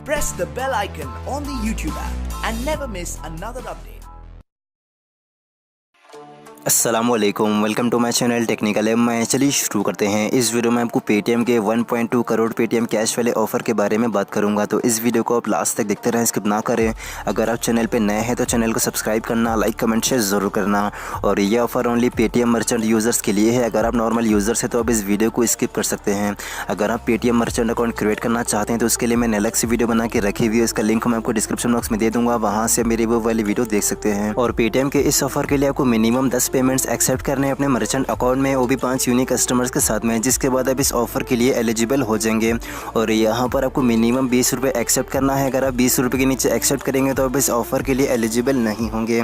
press the bell icon on the YouTube app and never miss another update. अस्सलामुअलैकुम, welcome to my channel technical app में। चलिए शुरू करते हैं। इस वीडियो में आपको पेटीएम के 1.2 करोड़ पेटीएम कैश वाले ऑफ़र के बारे में बात करूंगा, तो इस वीडियो को आप लास्ट तक देखते रहें, स्किप ना करें। अगर आप चैनल पे नए हैं तो चैनल को सब्सक्राइब करना, लाइक कमेंट शेयर ज़रूर करना। और ये offer only Paytm merchant users के लिए है। अगर आप नॉर्मल यूज़र्स हैं तो आप इस वीडियो को स्किप कर सकते हैं। अगर आप पेटीएम मर्चेंट अकाउंट क्रिएट करना चाहते हैं तो उसके लिए मैंने अलग से वीडियो बना के रखी हुई है, इसका लिंक मैं आपको डिस्क्रिप्शन बॉक्स में दे दूँगा, वहाँ से मेरी वो वाली वीडियो देख सकते हैं। और पेटीएम के इस ऑफ़र के लिए आपको मिनिमम 10 पेमेंट्स एक्सेप्ट करने अपने मर्चेंट अकाउंट में, वो भी 5 यूनिक कस्टमर्स के साथ में, जिसके बाद आप इस ऑफ़र के लिए एलिजिबल हो जाएंगे। और यहाँ पर आपको मिनिमम 20 रुपये एक्सेप्ट करना है। अगर आप 20 रुपये के नीचे एक्सेप्ट करेंगे तो आप इस ऑफ़र के लिए एलिजिबल नहीं होंगे।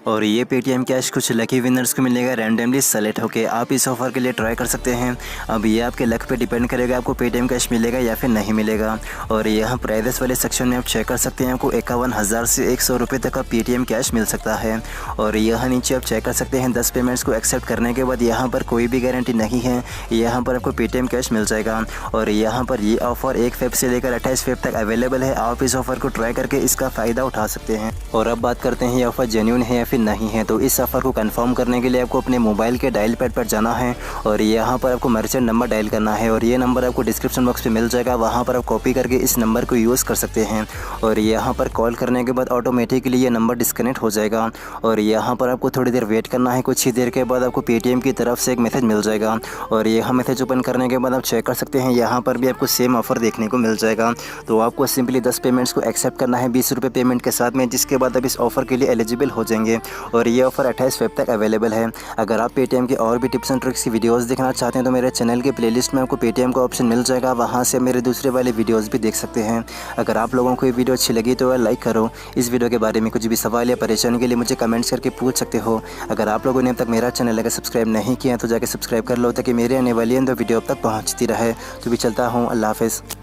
और ये पेटीएम कैश कुछ लकी विनर्स को मिलेगा रैंडमली सेलेक्ट होकर। आप इस ऑफ़र के लिए ट्राई कर सकते हैं। अब ये आपके लक पे डिपेंड करेगा आपको पेटीएम कैश मिलेगा या फिर नहीं मिलेगा। और यहाँ प्राइजेस वाले सेक्शन में आप चेक कर सकते हैं, आपको 51,000 से 100 रुपये तक का पेटीएम कैश मिल सकता है। और यहाँ नीचे आप चेक कर सकते हैं 10 पेमेंट्स को एक्सेप्ट करने के बाद यहाँ पर कोई भी गारंटी नहीं है, यहाँ पर आपको पेटीएम कैश मिल जाएगा। और यहाँ पर ये ऑफ़र 1 फ़रवरी से लेकर 28 फ़रवरी तक अवेलेबल है। आप इस ऑफ़र को ट्राई करके इसका फ़ायदा उठा सकते हैं। और अब बात करते हैं ये ऑफ़र जेन्युइन है या फिर नहीं है। तो इस ऑफ़र को कंफर्म करने के लिए आपको अपने मोबाइल के डायल पैड पर जाना है और यहाँ पर आपको मर्चेंट नंबर डायल करना है। और ये नंबर आपको डिस्क्रिप्शन बॉक्स पे मिल जाएगा, वहाँ पर आप कॉपी करके इस नंबर को यूज़ कर सकते हैं। और यहाँ पर कॉल करने के बाद ऑटोमेटिकली ये नंबर डिस्कनेक्ट हो जाएगा। और यहाँ पर आपको थोड़ी देर वेट करना है। कुछ ही देर के बाद आपको पेटीएम की तरफ से एक मैसेज मिल जाएगा। और यह मैसेज ओपन करने के बाद आप चेक कर सकते हैं, यहाँ पर भी आपको सेम ऑफ़र देखने को मिल जाएगा। तो आपको सिंपली 10 पेमेंट्स को एक्सेप्ट करना है 20 रुपये पेमेंट के साथ में, जिसके बाद आप इस ऑफ़र के लिए एलिजिबल हो जाएंगे। और ये ऑफ़र 28 फ़रवरी तक अवेलेबल है। अगर आप पेटीएम के और भी टिप्स एंड ट्रिक्स की वीडियोस देखना चाहते हैं तो मेरे चैनल के प्लेलिस्ट में आपको पेटीएम का ऑप्शन मिल जाएगा, वहाँ से मेरे दूसरे वाले वीडियोस भी देख सकते हैं। अगर आप लोगों को ये वीडियो अच्छी लगी तो लाइक करो। इस वीडियो के बारे में कुछ भी सवाल या परेशानी के लिए मुझे कमेंट्स करके पूछ सकते हो। अगर आप लोगों ने अब तक मेरा चैनल अगर सब्सक्राइब नहीं किया तो जाके सब्सक्राइब कर लो, ताकि मेरे आने वाली वीडियो अब तक पहुँचती रहे। तो भी चलता हूँ, अल्लाह हाफ़िज़।